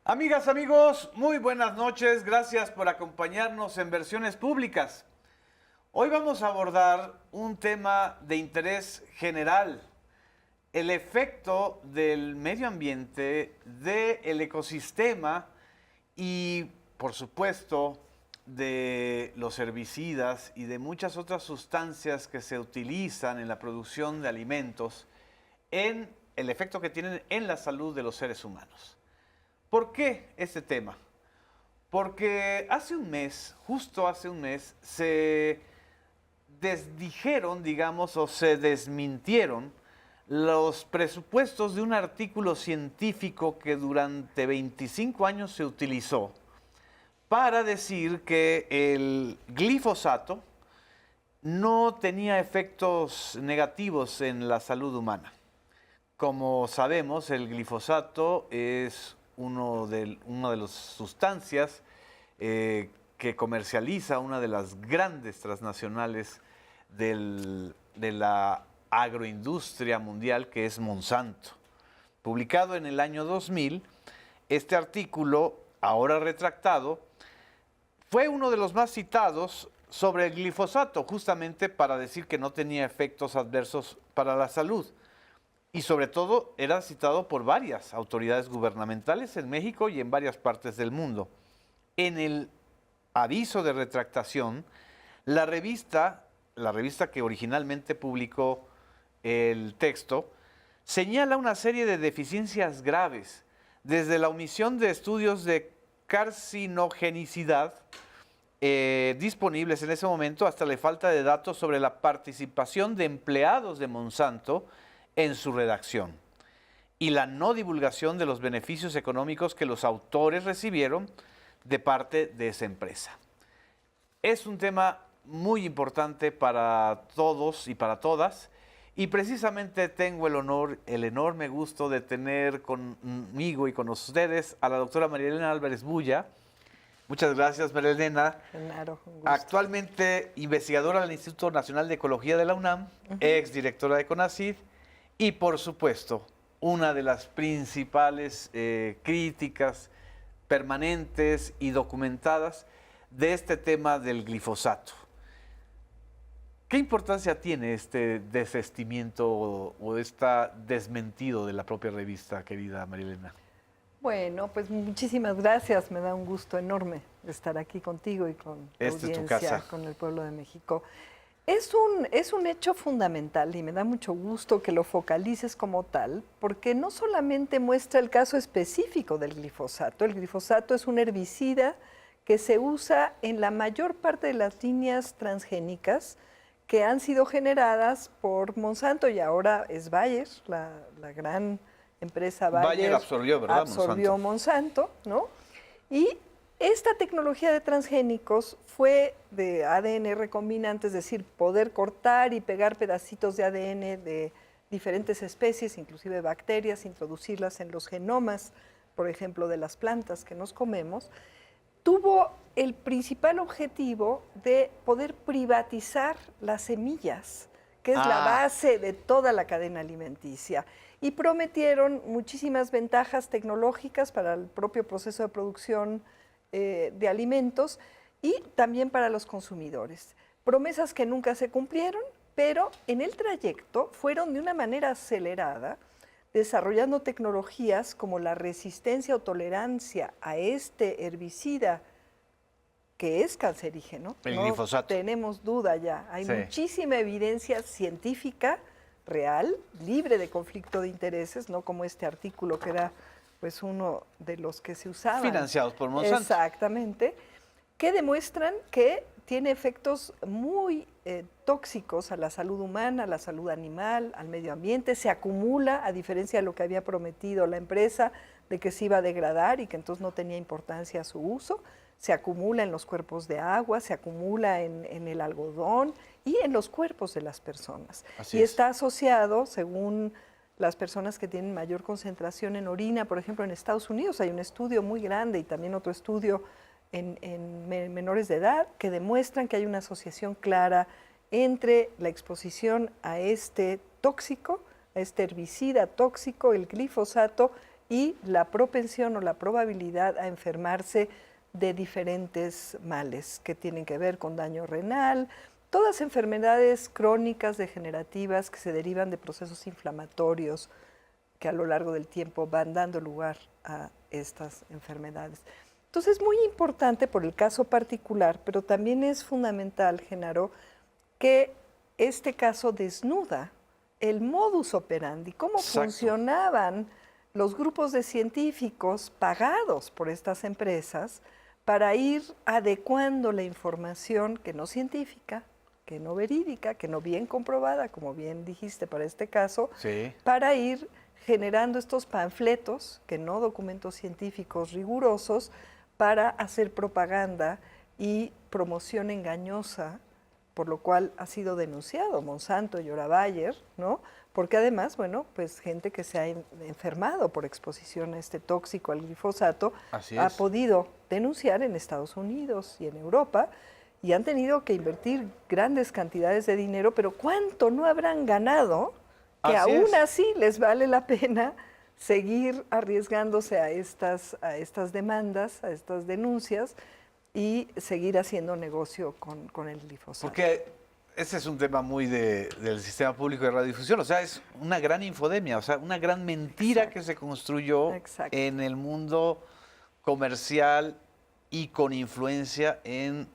Amigas, amigos, muy buenas noches. Gracias por acompañarnos en Versiones Públicas. Hoy vamos a abordar un tema de interés general, el efecto del medio ambiente, del ecosistema y, por supuesto, de los herbicidas y de muchas otras sustancias que se utilizan en la producción de alimentos, en el efecto que tienen en la salud de los seres humanos. ¿Por qué este tema? Porque hace un mes, justo hace un mes, se desdijeron, digamos, o se desmintieron los presupuestos de un artículo científico que durante 25 años se utilizó para decir que el glifosato no tenía efectos negativos en la salud humana. Como sabemos, el glifosato es una de las sustancias que comercializa una de las grandes transnacionales de la agroindustria mundial, que es Monsanto. Publicado en el año 2000, este artículo, ahora retractado, fue uno de los más citados sobre el glifosato, justamente para decir que no tenía efectos adversos para la salud. Y sobre todo era citado por varias autoridades gubernamentales en México y en varias partes del mundo. En el aviso de retractación, la revista que originalmente publicó el texto, señala una serie de deficiencias graves, desde la omisión de estudios de carcinogenicidad disponibles en ese momento, hasta la falta de datos sobre la participación de empleados de Monsanto en su redacción y la no divulgación de los beneficios económicos que los autores recibieron de parte de esa empresa. Es un tema muy importante para todos y para todas, y precisamente tengo el honor, el enorme gusto de tener conmigo y con ustedes a la doctora María Elena Álvarez Bulla. Muchas gracias, María Elena. Claro, un gusto. Actualmente investigadora del Instituto Nacional de Ecología de la UNAM, exdirectora de CONACYT, y por supuesto, una de las principales críticas permanentes y documentadas de este tema del glifosato. ¿Qué importancia tiene este desestimiento o este desmentido de la propia revista, querida María Elena? Bueno, pues muchísimas gracias. Me da un gusto enorme estar aquí contigo y con tu Esta es tu audiencia, casa. con el pueblo de México. Es un hecho fundamental y me da mucho gusto que lo focalices como tal, porque no solamente muestra el caso específico del glifosato. El glifosato es un herbicida que se usa en la mayor parte de las líneas transgénicas que han sido generadas por Monsanto, y ahora es Bayer, la gran empresa Bayer. Bayer absorbió, ¿verdad? Absorbió Monsanto, ¿no? Y esta tecnología de transgénicos fue de ADN recombinante, es decir, poder cortar y pegar pedacitos de ADN de diferentes especies, inclusive bacterias, introducirlas en los genomas, por ejemplo, de las plantas que nos comemos. Tuvo el principal objetivo de poder privatizar las semillas, que es la base de toda la cadena alimenticia. Y prometieron muchísimas ventajas tecnológicas para el propio proceso de producción de alimentos y también para los consumidores. Promesas que nunca se cumplieron, pero en el trayecto fueron de una manera acelerada desarrollando tecnologías como la resistencia o tolerancia a este herbicida que es cancerígeno. El glifosato. No tenemos duda ya. Hay muchísima evidencia científica real, libre de conflicto de intereses, no como este artículo que era pues uno de los que se usaban. Financiados por Monsanto. Exactamente, que demuestran que tiene efectos muy tóxicos a la salud humana, a la salud animal, al medio ambiente, se acumula, a diferencia de lo que había prometido la empresa, de que se iba a degradar y que entonces no tenía importancia su uso, se acumula en los cuerpos de agua, se acumula en el algodón y en los cuerpos de las personas. Así y es. Está asociado, según las personas que tienen mayor concentración en orina, por ejemplo, en Estados Unidos hay un estudio muy grande y también otro estudio en menores de edad que demuestran que hay una asociación clara entre la exposición a este tóxico, a este herbicida tóxico, el glifosato, y la propensión o la probabilidad a enfermarse de diferentes males que tienen que ver con daño renal, todas enfermedades crónicas degenerativas que se derivan de procesos inflamatorios que a lo largo del tiempo van dando lugar a estas enfermedades. Entonces es muy importante por el caso particular, pero también es fundamental, Genaro, que este caso desnuda el modus operandi, cómo funcionaban los grupos de científicos pagados por estas empresas para ir adecuando la información que no científica, que no verídica, que no bien comprobada, como bien dijiste para este caso, para ir generando estos panfletos, que no documentos científicos rigurosos, para hacer propaganda y promoción engañosa, por lo cual ha sido denunciado Monsanto y Ora Bayer, ¿no? Porque además, bueno, pues gente que se ha enfermado por exposición a este tóxico, al glifosato, ha podido denunciar en Estados Unidos y en Europa y han tenido que invertir grandes cantidades de dinero, pero ¿cuánto no habrán ganado que aún así les vale la pena seguir arriesgándose a estas demandas, a estas denuncias y seguir haciendo negocio con el glifosato? Porque ese es un tema muy del sistema público de radiodifusión, o sea, es una gran infodemia, o sea, una gran mentira que se construyó en el mundo comercial y con influencia en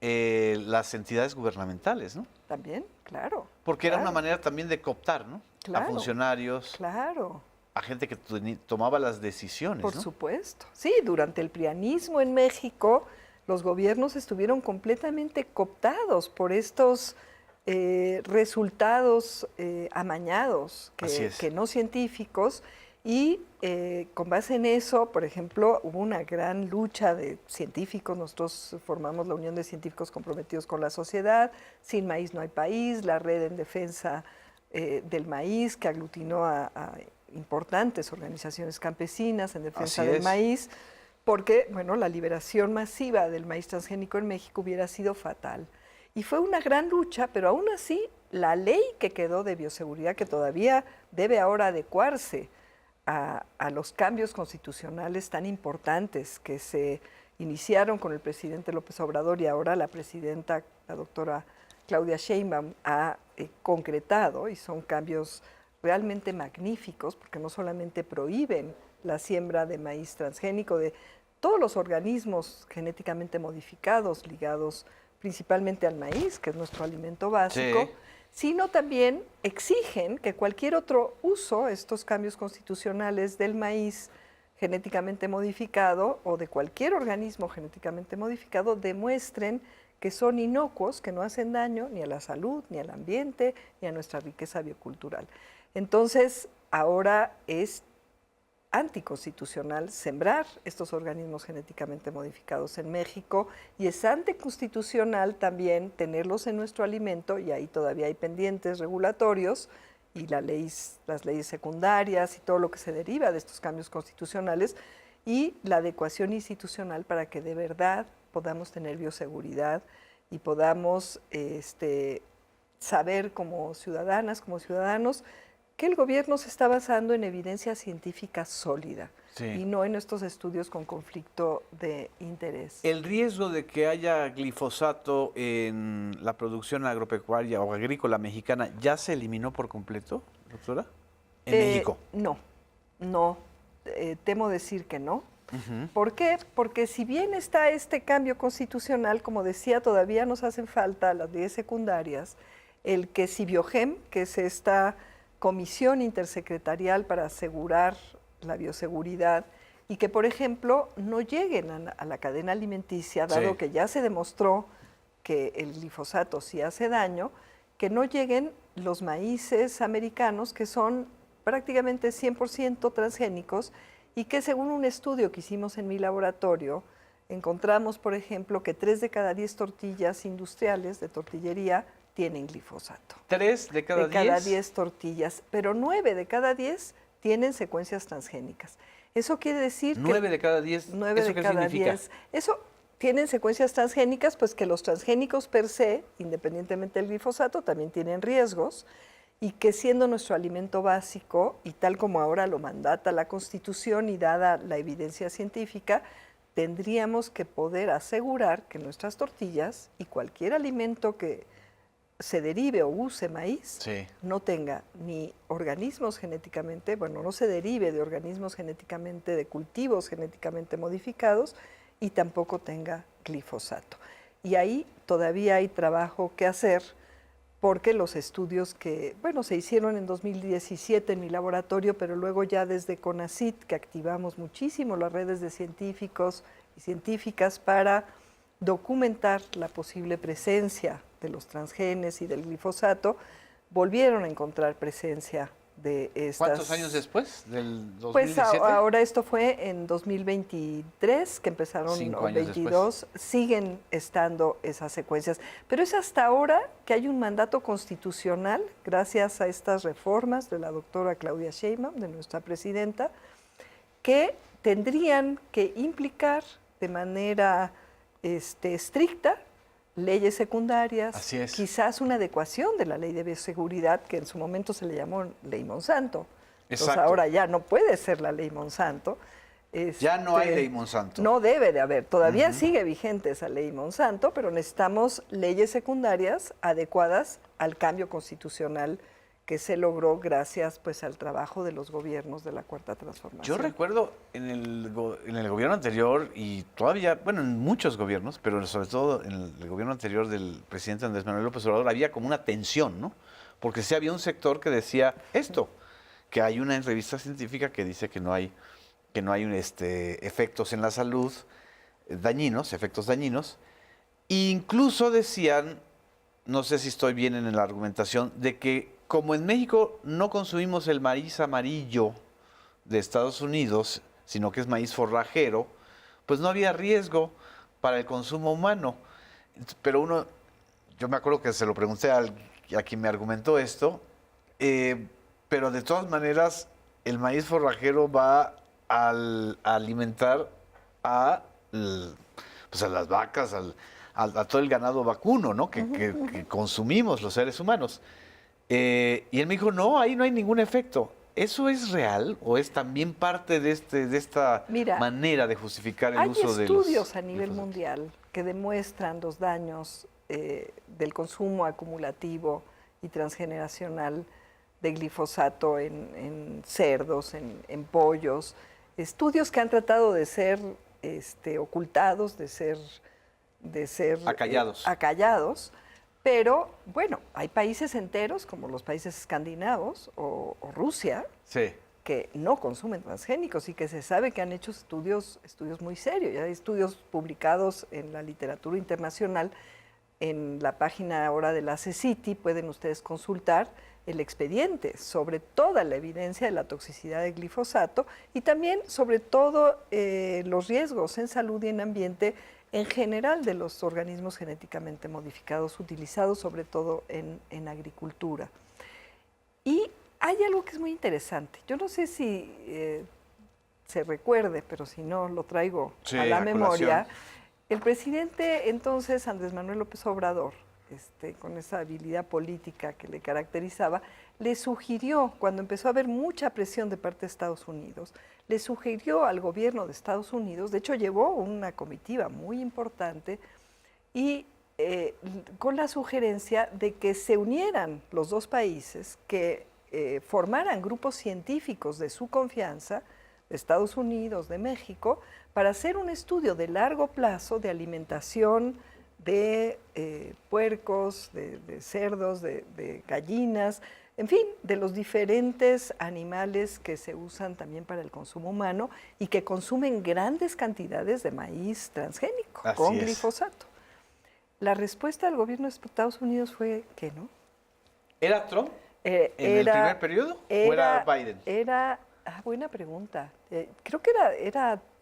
las entidades gubernamentales, ¿no? También, claro. Porque era una manera también de cooptar, ¿no? A funcionarios. Claro. A gente que tomaba las decisiones, Por ¿no? supuesto. Sí, durante el prianismo en México, los gobiernos estuvieron completamente cooptados por estos resultados amañados, que no científicos, y con base en eso, por ejemplo, hubo una gran lucha de científicos. Nosotros formamos la Unión de Científicos Comprometidos con la Sociedad, Sin Maíz No Hay País, la Red en Defensa del Maíz, que aglutinó a importantes organizaciones campesinas en defensa del maíz, porque, bueno, la liberación masiva del maíz transgénico en México hubiera sido fatal. Y fue una gran lucha, pero aún así, la ley que quedó de bioseguridad, que todavía debe ahora adecuarse a los cambios constitucionales tan importantes que se iniciaron con el presidente López Obrador y ahora la presidenta, la doctora Claudia Sheinbaum, ha concretado, y son cambios realmente magníficos, porque no solamente prohíben la siembra de maíz transgénico, de todos los organismos genéticamente modificados ligados principalmente al maíz, que es nuestro alimento básico, sino también exigen que cualquier otro uso, estos cambios constitucionales del maíz genéticamente modificado o de cualquier organismo genéticamente modificado, demuestren que son inocuos, que no hacen daño ni a la salud, ni al ambiente, ni a nuestra riqueza biocultural. Entonces, ahora es anticonstitucional sembrar estos organismos genéticamente modificados en México y es anticonstitucional también tenerlos en nuestro alimento, y ahí todavía hay pendientes regulatorios y las leyes secundarias y todo lo que se deriva de estos cambios constitucionales y la adecuación institucional para que de verdad podamos tener bioseguridad y podamos saber como ciudadanas, como ciudadanos, que el gobierno se está basando en evidencia científica sólida y no en estos estudios con conflicto de interés. ¿El riesgo de que haya glifosato en la producción agropecuaria o agrícola mexicana ya se eliminó por completo, doctora? ¿En México? No, temo decir que no. ¿Por qué? Porque si bien está este cambio constitucional, como decía, todavía nos hacen falta las leyes secundarias, el que Cibiogem, que es esta comisión intersecretarial para asegurar la bioseguridad, y que, por ejemplo, no lleguen a la cadena alimenticia, dado que ya se demostró que el glifosato sí hace daño, que no lleguen los maíces americanos, que son prácticamente 100% transgénicos, y que según un estudio que hicimos en mi laboratorio, encontramos, por ejemplo, que 3 de cada 10 tortillas industriales de tortillería tienen glifosato. 3 de cada 10. De cada 10 tortillas, pero 9 de cada 10 tienen secuencias transgénicas. Eso quiere decir 9 de cada 10. 9 ¿Eso de qué cada significa? 10. Eso tienen secuencias transgénicas, pues que los transgénicos per se, independientemente del glifosato, también tienen riesgos, y que siendo nuestro alimento básico, y tal como ahora lo mandata la Constitución y dada la evidencia científica, tendríamos que poder asegurar que nuestras tortillas y cualquier alimento que se derive o use maíz Sí. no tenga ni organismos genéticamente, bueno, no se derive de organismos genéticamente, de cultivos genéticamente modificados y tampoco tenga glifosato. Y ahí todavía hay trabajo que hacer porque los estudios que, bueno, se hicieron en 2017 en mi laboratorio, pero luego ya desde CONACYT, que activamos muchísimo las redes de científicos y científicas para documentar la posible presencia de los transgenes y del glifosato, volvieron a encontrar presencia de estas... ¿Cuántos años después del Pues 2017? ahora esto fue en 2023, que empezaron 5 los años 22, siguen estando esas secuencias. Pero es hasta ahora que hay un mandato constitucional, gracias a estas reformas de la doctora Claudia Sheinbaum, de nuestra presidenta, que tendrían que implicar de manera estricta leyes secundarias, Así es. quizás una adecuación de la ley de bioseguridad, que en su momento se le llamó ley Monsanto. Entonces Exacto. ahora ya no puede ser la ley Monsanto. Ya no hay ley Monsanto. No debe de haber. Todavía sigue vigente esa ley Monsanto, pero necesitamos leyes secundarias adecuadas al cambio constitucional que se logró gracias pues al trabajo de los gobiernos de la Cuarta Transformación. Yo recuerdo en el gobierno anterior y todavía, bueno, en muchos gobiernos, pero sobre todo en el gobierno anterior del presidente Andrés Manuel López Obrador, había como una tensión, ¿no? Porque sí había un sector que decía esto, que hay una revista científica que dice que no hay efectos en la salud dañinos, efectos dañinos, e incluso decían, no sé si estoy bien en la argumentación, de que como en México no consumimos el maíz amarillo de Estados Unidos, sino que es maíz forrajero, pues no había riesgo para el consumo humano. Pero yo me acuerdo que se lo pregunté a quien me argumentó esto, pero de todas maneras el maíz forrajero va a alimentar pues a las vacas, a todo el ganado vacuno, ¿no? que consumimos los seres humanos. Y él me dijo, no, ahí no hay ningún efecto. ¿Eso es real o es también parte de esta manera de justificar el uso de los... Hay estudios a nivel mundial que demuestran los daños del consumo acumulativo y transgeneracional de glifosato en cerdos, en pollos. Estudios que han tratado de ser ocultados, de ser acallados. Pero, bueno, hay países enteros, como los países escandinavos o Rusia, sí, que no consumen transgénicos y que se sabe que han hecho estudios muy serios. Ya hay estudios publicados en la literatura internacional. En la página ahora de la CECITI pueden ustedes consultar el expediente sobre toda la evidencia de la toxicidad del glifosato y también sobre todo los riesgos en salud y en ambiente en general de los organismos genéticamente modificados utilizados sobre todo en agricultura. Y hay algo que es muy interesante. Yo no sé si se recuerde, pero si no lo traigo a la memoria. El presidente entonces, Andrés Manuel López Obrador, con esa habilidad política que le caracterizaba, le sugirió, cuando empezó a haber mucha presión de parte de Estados Unidos, le sugirió al gobierno de Estados Unidos, de hecho llevó una comitiva muy importante, y con la sugerencia de que se unieran los dos países, que formaran grupos científicos de su confianza, de Estados Unidos, de México, para hacer un estudio de largo plazo de alimentación de puercos, de cerdos, de gallinas, en fin, de los diferentes animales que se usan también para el consumo humano y que consumen grandes cantidades de maíz transgénico con glifosato. La respuesta del gobierno de Estados Unidos fue que no. ¿Era Trump en el primer periodo o era Biden? Buena pregunta. Creo que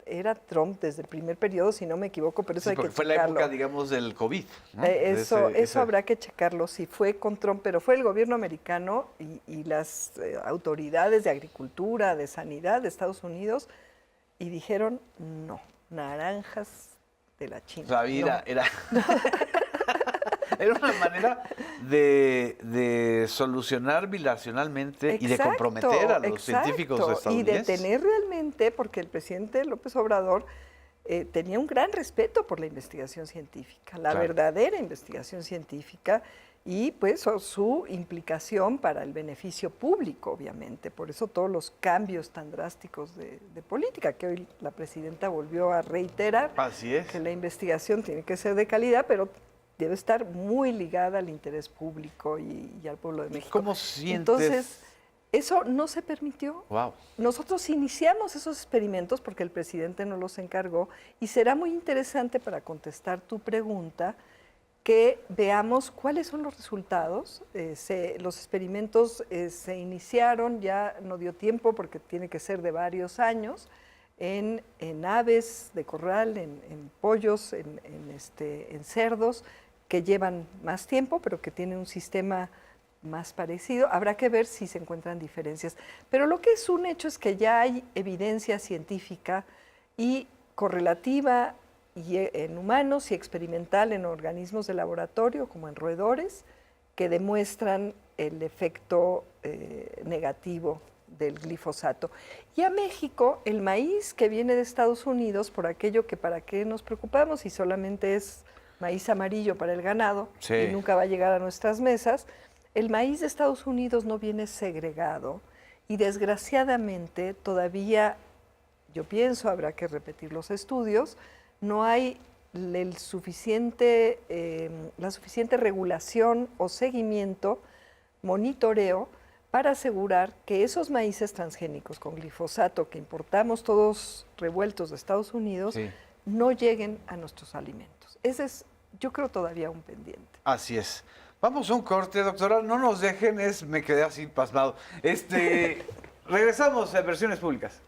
era Trump desde el primer periodo, si no me equivoco, pero eso hay que checarlo. Fue la época, digamos, del COVID, ¿no? Eso habrá que checarlo, si fue con Trump, pero fue el gobierno americano y las autoridades de agricultura, de sanidad de Estados Unidos, y dijeron no, naranjas de la China. La vida no. era... Era una manera de solucionar bilateralmente y de comprometer a los científicos estadounidenses. Y de tener realmente, porque el presidente López Obrador tenía un gran respeto por la investigación científica, la verdadera investigación científica, y pues su implicación para el beneficio público, obviamente. Por eso todos los cambios tan drásticos de política, que hoy la presidenta volvió a reiterar. Así es. Que la investigación tiene que ser de calidad, pero debe estar muy ligada al interés público y al pueblo de México. ¿Cómo sientes? Entonces, eso no se permitió. Wow. Nosotros iniciamos esos experimentos porque el presidente nos los encargó, y será muy interesante para contestar tu pregunta que veamos cuáles son los resultados. Los experimentos se iniciaron, ya no dio tiempo porque tiene que ser de varios años, en aves de corral, en pollos, en cerdos, que llevan más tiempo, pero que tienen un sistema más parecido. Habrá que ver si se encuentran diferencias. Pero lo que es un hecho es que ya hay evidencia científica y correlativa y en humanos y experimental en organismos de laboratorio, como en roedores, que demuestran el efecto negativo del glifosato. Y a México, el maíz que viene de Estados Unidos, por aquello que para qué nos preocupamos, y solamente es maíz amarillo para el ganado, sí, y nunca va a llegar a nuestras mesas, el maíz de Estados Unidos no viene segregado, y desgraciadamente todavía, yo pienso, habrá que repetir los estudios, no hay la suficiente regulación o seguimiento, monitoreo, para asegurar que esos maíces transgénicos con glifosato que importamos todos revueltos de Estados Unidos no lleguen a nuestros alimentos. Ese es, yo creo, todavía un pendiente. Así es. Vamos a un corte, doctora. No nos dejen, me quedé así pasmado. Regresamos a Versiones Públicas.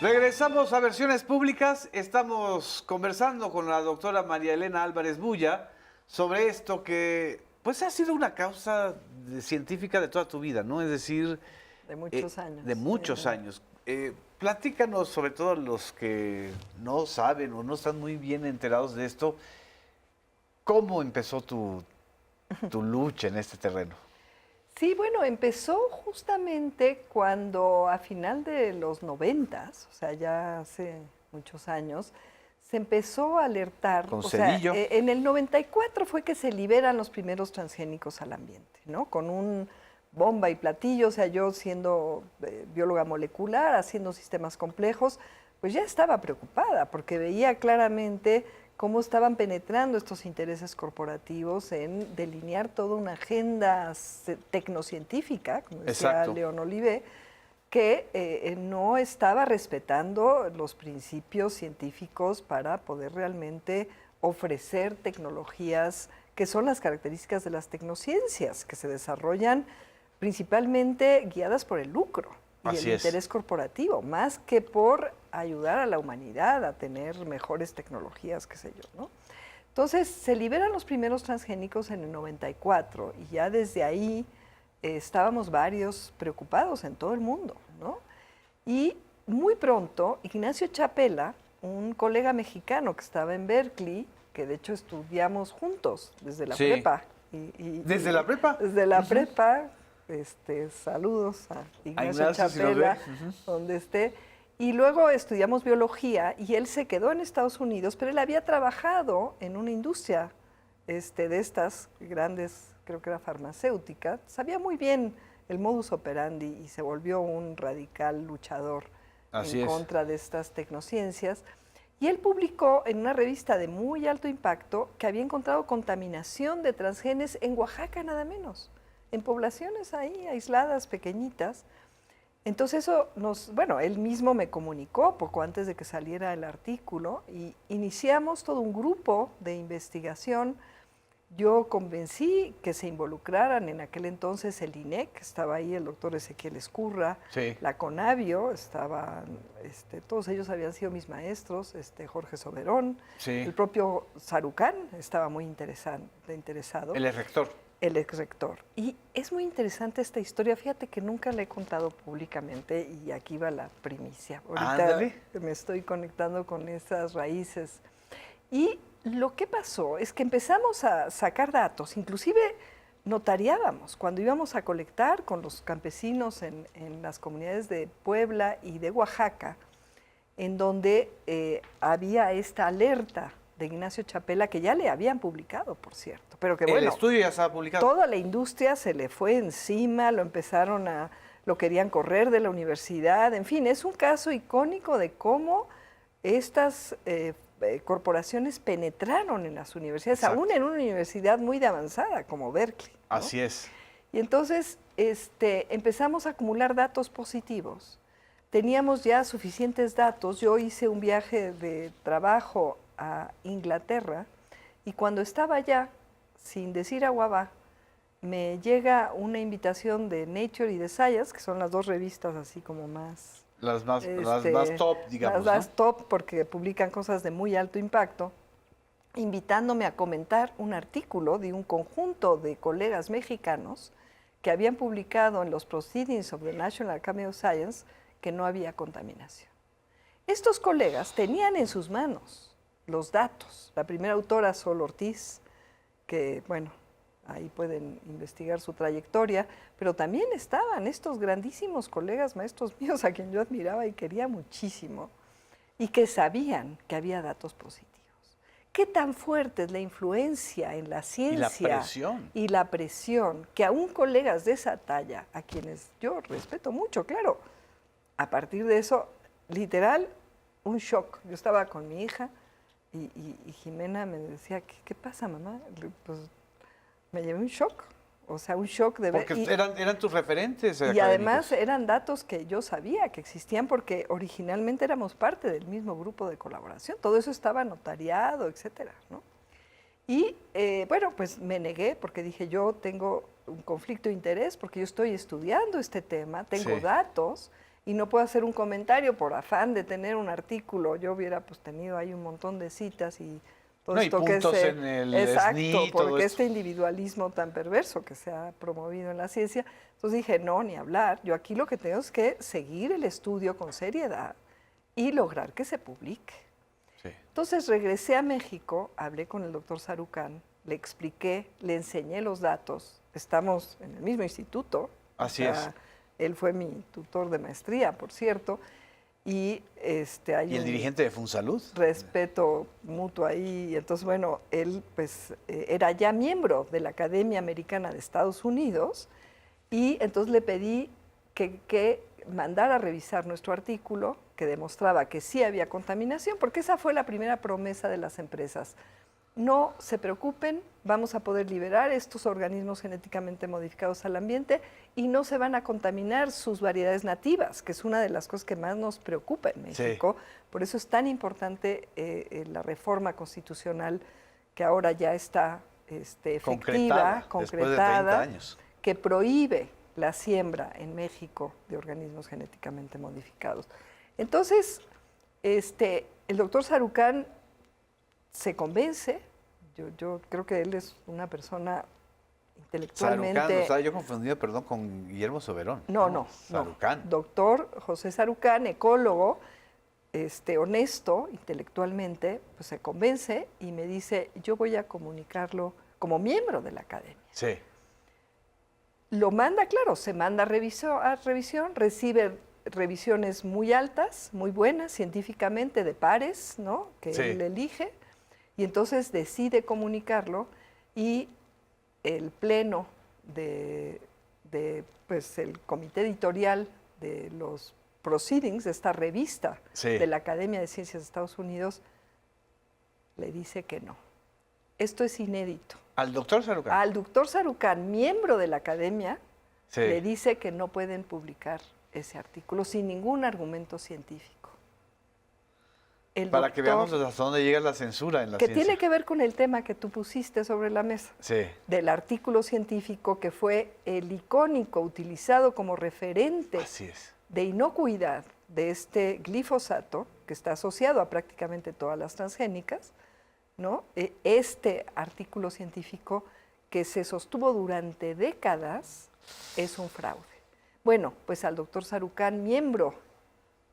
Regresamos a Versiones Públicas. Estamos conversando con la doctora María Elena Álvarez Bulla sobre esto que pues ha sido una causa científica de toda tu vida, ¿no? Es decir, de muchos años. De muchos años. Platícanos, sobre todo los que no saben o no están muy bien enterados de esto, ¿cómo empezó tu lucha en este terreno? Sí, bueno, empezó justamente cuando a final de los 90s, o sea, ya hace muchos años, se empezó a alertar. Con Cedillo. En el 94 fue que se liberan los primeros transgénicos al ambiente, ¿no? Con un bomba y platillo, o sea, yo siendo bióloga molecular, haciendo sistemas complejos, pues ya estaba preocupada porque veía claramente cómo estaban penetrando estos intereses corporativos en delinear toda una agenda tecnocientífica, como decía León Olivé, que no estaba respetando los principios científicos para poder realmente ofrecer tecnologías que son las características de las tecnociencias, que se desarrollan principalmente guiadas por el lucro y el interés corporativo, más que por ayudar a la humanidad a tener mejores tecnologías, qué sé yo, ¿no? Entonces, se liberan los primeros transgénicos en el 94 y ya desde ahí estábamos varios preocupados en todo el mundo, ¿no? Y muy pronto, Ignacio Chapela, un colega mexicano que estaba en Berkeley, que de hecho estudiamos juntos desde la prepa. ¿Desde la prepa? Desde la prepa. Saludos a Ignacio Chapela, donde esté. Y luego estudiamos biología y él se quedó en Estados Unidos, pero él había trabajado en una industria de estas grandes, creo que era farmacéutica, sabía muy bien el modus operandi y se volvió un radical luchador en contra de estas tecnociencias. Y él publicó en una revista de muy alto impacto que había encontrado contaminación de transgenes en Oaxaca nada menos, en poblaciones ahí aisladas, pequeñitas. Entonces eso él mismo me comunicó poco antes de que saliera el artículo y iniciamos todo un grupo de investigación yo convencí que se involucraran en aquel entonces el INEC, estaba ahí el doctor Ezequiel Escurra, Sí. la Conavio, estaban, todos ellos habían sido mis maestros, Jorge Soberón, Sí. el propio Sarucán estaba muy interesado. El rector. El ex rector. Y es muy interesante esta historia. Fíjate que nunca la he contado públicamente y aquí va la primicia. Ahorita Ándale. me estoy conectando con esas raíces. Y lo que pasó es que empezamos a sacar datos, inclusive notariábamos cuando íbamos a colectar con los campesinos en las comunidades de Puebla y de Oaxaca, en donde había esta alerta de Ignacio Chapela, que ya le habían publicado, por cierto, pero que El bueno, estudio ya estaba publicado. toda la industria se le fue encima, lo querían correr de la universidad, en fin, es un caso icónico de cómo estas corporaciones penetraron en las universidades, Exacto. aún en una universidad muy avanzada como Berkeley, ¿no? Así es. Y entonces empezamos a acumular datos positivos. Teníamos ya suficientes datos. Yo hice un viaje de trabajo a Inglaterra y cuando estaba allá, sin decir agua va, me llega una invitación de Nature y de Science, que son las dos revistas así como más... Las más top, digamos. Las más ¿no? top porque publican cosas de muy alto impacto, invitándome a comentar un artículo de un conjunto de colegas mexicanos que habían publicado en los Proceedings of the National Academy of Science que no había contaminación. Estos colegas tenían en sus manos los datos. La primera autora, Sol Ortiz, que, bueno, ahí pueden investigar su trayectoria, pero también estaban estos grandísimos colegas maestros míos a quien yo admiraba y quería muchísimo, y que sabían que había datos positivos. ¿Qué tan fuerte es la influencia en la ciencia y la presión que aún colegas de esa talla, a quienes yo respeto mucho, claro, a partir de eso, literal, un shock. Yo estaba con mi hija y Jimena me decía, ¿qué pasa, mamá? Pues me llevé un shock, o sea, un shock de ver. Porque eran tus referentes Y académicos. además eran datos que yo sabía que existían porque originalmente éramos parte del mismo grupo de colaboración. Todo eso estaba notariado, etcétera, ¿no? Y bueno, pues me negué porque dije, yo tengo un conflicto de interés porque yo estoy estudiando este tema, tengo datos y no puedo hacer un comentario por afán de tener un artículo. Yo hubiera pues tenido ahí un montón de citas y todo esto y puntos que en el exacto, SNI, todo porque esto. este individualismo tan perverso que se ha promovido en la ciencia. Entonces dije, no, ni hablar. Yo aquí lo que tengo es que seguir el estudio con seriedad y lograr que se publique. Sí. Entonces regresé a México, hablé con el doctor Sarucán, le expliqué, le enseñé los datos. Estamos en el mismo instituto. Así es. Él fue mi tutor de maestría, por cierto, y hay ¿Y el dirigente de Funsalud? respeto mutuo ahí. Y entonces, bueno, él pues era ya miembro de la Academia Americana de Estados Unidos y entonces le pedí que mandara a revisar nuestro artículo que demostraba que sí había contaminación, porque esa fue la primera promesa de las empresas. No se preocupen, vamos a poder liberar estos organismos genéticamente modificados al ambiente y no se van a contaminar sus variedades nativas, que es una de las cosas que más nos preocupa en México. Sí. Por eso es tan importante la reforma constitucional que ahora ya está efectiva, concretada, después de 30 años. Que prohíbe la siembra en México de organismos genéticamente modificados. Entonces, el doctor Sarucán se convence, yo creo que él es una persona intelectualmente... Sarucán, estaba yo confundido, perdón, con Guillermo Soberón. No. Sarucán. Doctor José Sarucán, ecólogo, honesto intelectualmente, pues se convence y me dice, yo voy a comunicarlo como miembro de la academia. Sí. Lo manda, claro, se manda a revisión, recibe revisiones muy altas, muy buenas, científicamente, de pares, ¿no? Que él elige. Y entonces decide comunicarlo y el pleno pues el comité editorial de los Proceedings, de esta revista de la Academia de Ciencias de Estados Unidos, le dice que no. Esto es inédito. ¿Al doctor Sarucán? Al doctor Sarucán, miembro de la Academia, le dice que no pueden publicar ese artículo sin ningún argumento científico. el Para que doctor, veamos hasta dónde llega la censura en la que ciencia. tiene que ver con el tema que tú pusiste sobre la mesa, Sí, del artículo científico que fue el icónico utilizado como referente así es. de inocuidad de este glifosato, que está asociado a prácticamente todas las transgénicas, ¿no? Este artículo científico que se sostuvo durante décadas es un fraude. Bueno, pues al doctor Sarucán, miembro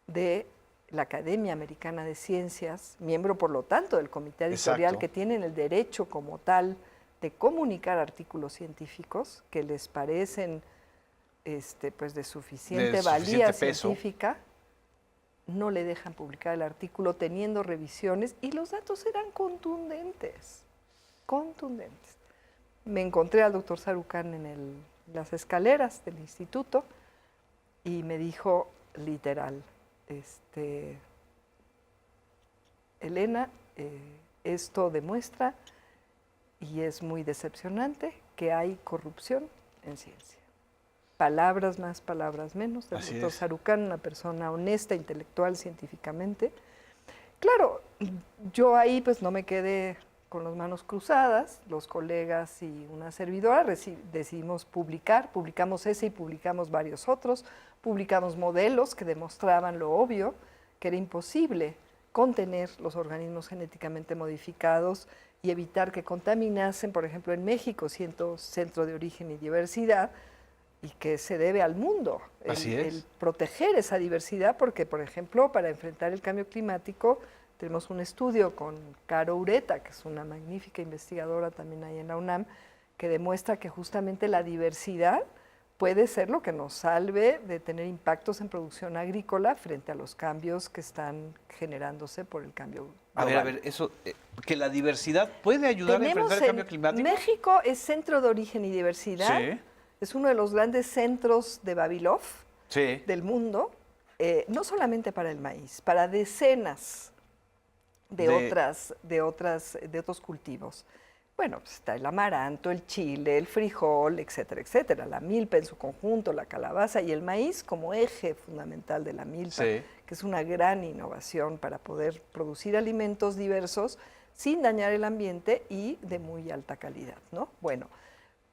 de la Academia Americana de Ciencias, miembro por lo tanto del comité editorial, Exacto. que tienen el derecho como tal de comunicar artículos científicos que les parecen pues de suficiente De valía suficiente peso. científica, no le dejan publicar el artículo teniendo revisiones y los datos eran contundentes, contundentes. Me encontré al doctor Sarucán en las escaleras del instituto y me dijo literal, Elena, esto demuestra, y es muy decepcionante, que hay corrupción en ciencia. Palabras más, palabras menos, del Así doctor es. Sarucán, una persona honesta, intelectual, científicamente. Claro, yo ahí pues no me quedé con las manos cruzadas, los colegas y una servidora decidimos publicamos ese y publicamos varios otros, publicamos modelos que demostraban lo obvio, que era imposible contener los organismos genéticamente modificados y evitar que contaminasen, por ejemplo, en México, siendo centro de origen y diversidad, y que se debe al mundo, Así es. el proteger esa diversidad, porque, por ejemplo, para enfrentar el cambio climático, tenemos un estudio con Caro Ureta, que es una magnífica investigadora también ahí en la UNAM, que demuestra que justamente la diversidad puede ser lo que nos salve de tener impactos en producción agrícola frente a los cambios que están generándose por el cambio global. A ver, eso, que la diversidad puede ayudar a enfrentar el cambio climático. México es centro de origen y diversidad. Sí. Es uno de los grandes centros de Vavilov Sí. del mundo, no solamente para el maíz, para decenas de otros cultivos. Bueno, pues está el amaranto, el chile, el frijol, etcétera, etcétera, la milpa en su conjunto, la calabaza y el maíz como eje fundamental de la milpa, Sí. que es una gran innovación para poder producir alimentos diversos sin dañar el ambiente y de muy alta calidad, ¿no? Bueno,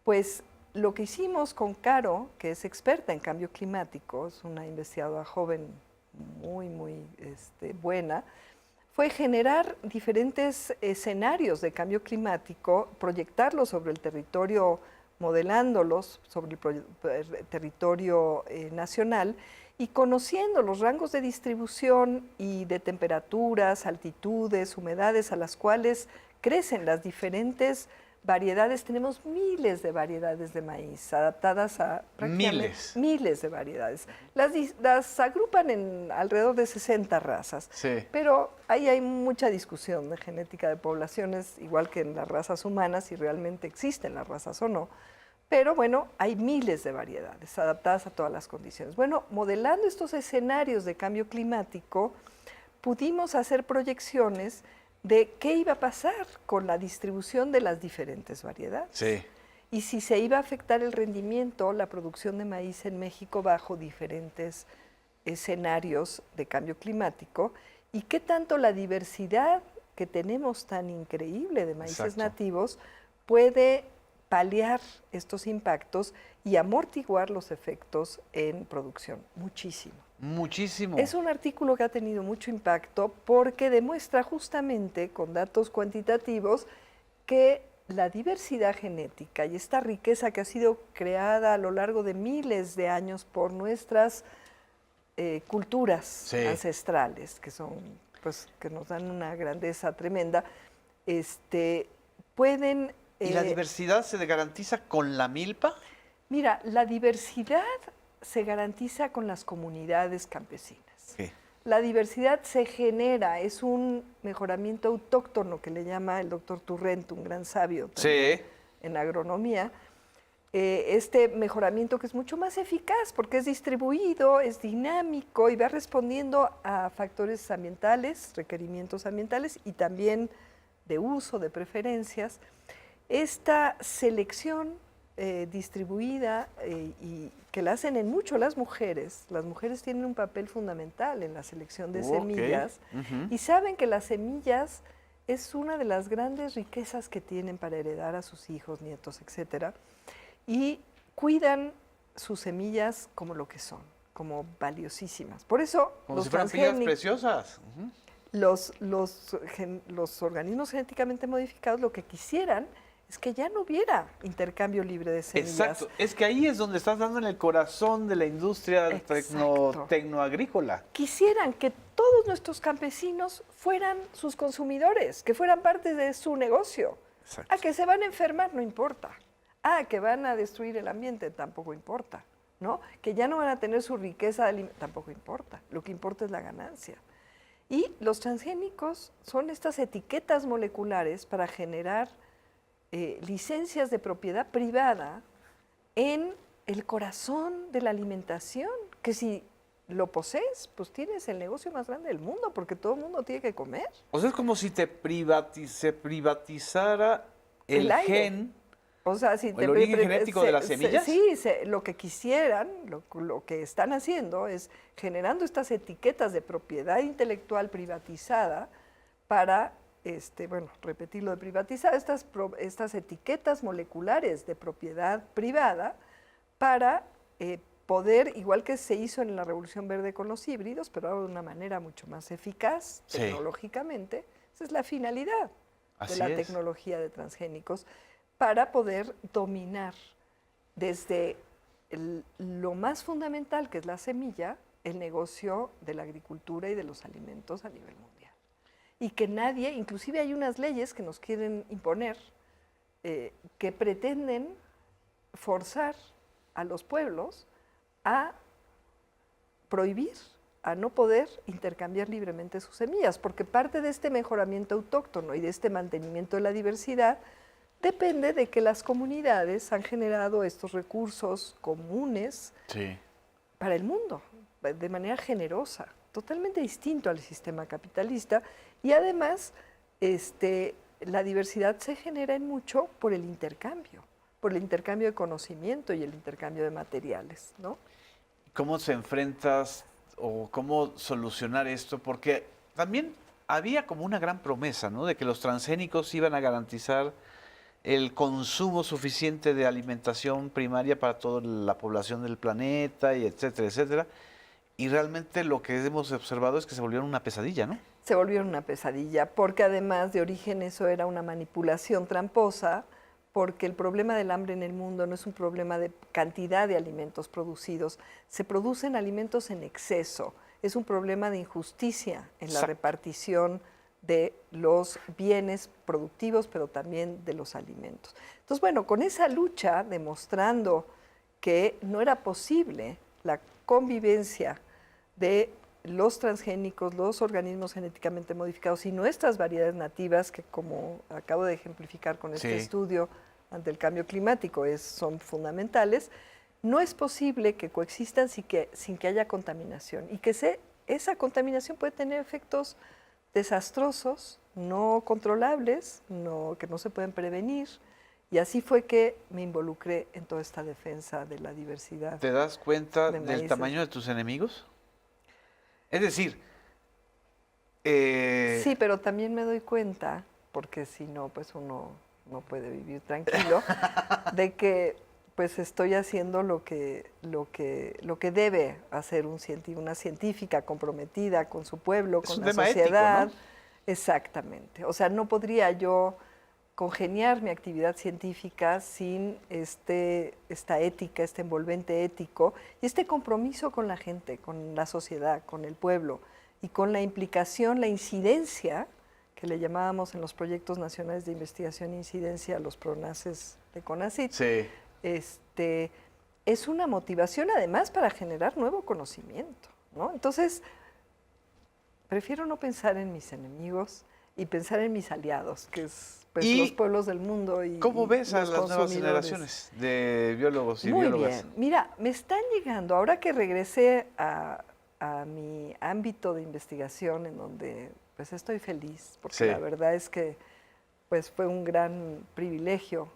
pues lo que hicimos con Caro, que es experta en cambio climático, es una investigadora joven muy, muy buena, fue generar diferentes escenarios de cambio climático, proyectarlos sobre el territorio, modelándolos sobre el territorio nacional y conociendo los rangos de distribución y de temperaturas, altitudes, humedades a las cuales crecen las diferentes variedades. Tenemos miles de variedades de maíz adaptadas a miles de variedades. Las agrupan en alrededor de 60 razas, Sí. pero ahí hay mucha discusión de genética de poblaciones, igual que en las razas humanas, si realmente existen las razas o no. Pero bueno, hay miles de variedades adaptadas a todas las condiciones. Bueno, modelando estos escenarios de cambio climático, pudimos hacer proyecciones de qué iba a pasar con la distribución de las diferentes variedades. Sí. Y si se iba a afectar el rendimiento, la producción de maíz en México bajo diferentes escenarios de cambio climático, y qué tanto la diversidad que tenemos tan increíble de maíces Exacto. nativos puede paliar estos impactos y amortiguar los efectos en producción. Muchísimo. Muchísimo. Es un artículo que ha tenido mucho impacto porque demuestra justamente con datos cuantitativos que la diversidad genética y esta riqueza que ha sido creada a lo largo de miles de años por nuestras culturas Sí. ancestrales, que son, pues, que nos dan una grandeza tremenda, pueden... ¿Y la diversidad se garantiza con la milpa? Mira, la diversidad se garantiza con las comunidades campesinas. Sí. La diversidad se genera, es un mejoramiento autóctono que le llama el doctor Turrent, un gran sabio también Sí. en agronomía. Este mejoramiento que es mucho más eficaz porque es distribuido, es dinámico y va respondiendo a factores ambientales, requerimientos ambientales y también de uso, de preferencias. Esta selección distribuida y que la hacen en mucho las mujeres. Las mujeres tienen un papel fundamental en la selección de semillas y saben que las semillas es una de las grandes riquezas que tienen para heredar a sus hijos, nietos, etcétera, y cuidan sus semillas como lo que son, como valiosísimas. Por eso como si fueran piedras preciosas. Los organismos genéticamente modificados lo que quisieran es que ya no hubiera intercambio libre de semillas. Exacto, es que ahí es donde estás dando en el corazón de la industria tecnoagrícola. Quisieran que todos nuestros campesinos fueran sus consumidores, que fueran parte de su negocio. Exacto. A que se van a enfermar, no importa. A que van a destruir el ambiente, tampoco importa. ¿No? Que ya no van a tener su riqueza de alimentos, tampoco importa. Lo que importa es la ganancia. Y los transgénicos son estas etiquetas moleculares para generar licencias de propiedad privada en el corazón de la alimentación, que si lo posees, pues tienes el negocio más grande del mundo, porque todo el mundo tiene que comer. O sea, es como si se privatizara el gen, o sea, si el origen genético de las semillas. Sí, lo que quisieran, lo que están haciendo es generando estas etiquetas de propiedad intelectual privatizada para repetir lo de privatizar, estas etiquetas moleculares de propiedad privada para poder, igual que se hizo en la Revolución Verde con los híbridos, pero ahora de una manera mucho más eficaz tecnológicamente, esa es la finalidad de la tecnología de transgénicos, para poder dominar desde lo más fundamental, que es la semilla, el negocio de la agricultura y de los alimentos a nivel mundial. Y que nadie, inclusive hay unas leyes que nos quieren imponer, que pretenden forzar a los pueblos a prohibir, a no poder intercambiar libremente sus semillas, porque parte de este mejoramiento autóctono y de este mantenimiento de la diversidad depende de que las comunidades han generado estos recursos comunes para el mundo, de manera generosa, totalmente distinto al sistema capitalista. Y además, la diversidad se genera en mucho por el intercambio de conocimiento y el intercambio de materiales, ¿no? ¿Cómo se enfrentas o cómo solucionar esto? Porque también había como una gran promesa, ¿no? De que los transgénicos iban a garantizar el consumo suficiente de alimentación primaria para toda la población del planeta, y etcétera, etcétera. Y realmente lo que hemos observado es que se volvieron una pesadilla, ¿no? Se volvieron una pesadilla, porque además de origen eso era una manipulación tramposa, porque el problema del hambre en el mundo no es un problema de cantidad de alimentos producidos, se producen alimentos en exceso, es un problema de injusticia en la repartición de los bienes productivos, pero también de los alimentos. Entonces, bueno, con esa lucha, demostrando que no era posible la convivencia de los transgénicos, los organismos genéticamente modificados y nuestras variedades nativas, que como acabo de ejemplificar con este estudio ante el cambio climático son fundamentales, no es posible que coexistan sin que haya contaminación y que esa contaminación puede tener efectos desastrosos, no controlables, que no se pueden prevenir. Y así fue que me involucré en toda esta defensa de la diversidad. ¿Te das cuenta del tamaño de tus enemigos? Es decir... Sí, pero también me doy cuenta, porque si no, pues uno no puede vivir tranquilo, de que pues estoy haciendo lo que debe hacer una científica comprometida con su pueblo, con la sociedad. Ético, ¿no? Exactamente. O sea, no podría yo congeniar mi actividad científica sin esta ética, este envolvente ético y este compromiso con la gente, con la sociedad, con el pueblo y con la implicación, la incidencia, que le llamábamos en los proyectos nacionales de investigación e incidencia a los PRONACES de CONACYT. Sí. Es una motivación además para generar nuevo conocimiento, ¿no? Entonces, prefiero no pensar en mis enemigos y pensar en mis aliados, que es los pueblos del mundo. ¿Cómo ves a las nuevas generaciones de biólogos y biólogas? Muy bien. Mira, me están llegando, ahora que regresé a mi ámbito de investigación, en donde pues estoy feliz, porque la verdad es que pues fue un gran privilegio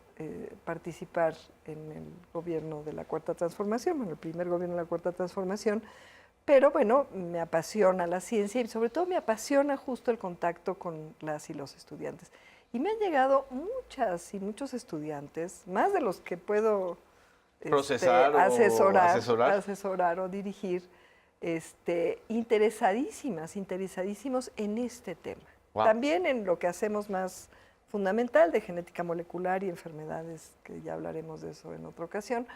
participar en el gobierno de la Cuarta Transformación, bueno, el primer gobierno de la Cuarta Transformación, pero bueno, me apasiona la ciencia y sobre todo me apasiona justo el contacto con las y los estudiantes. Y me han llegado muchas y muchos estudiantes, más de los que puedo procesar o asesorar o dirigir, interesadísimos en este tema. Wow. También en lo que hacemos más fundamental de genética molecular y enfermedades, que ya hablaremos de eso en otra ocasión,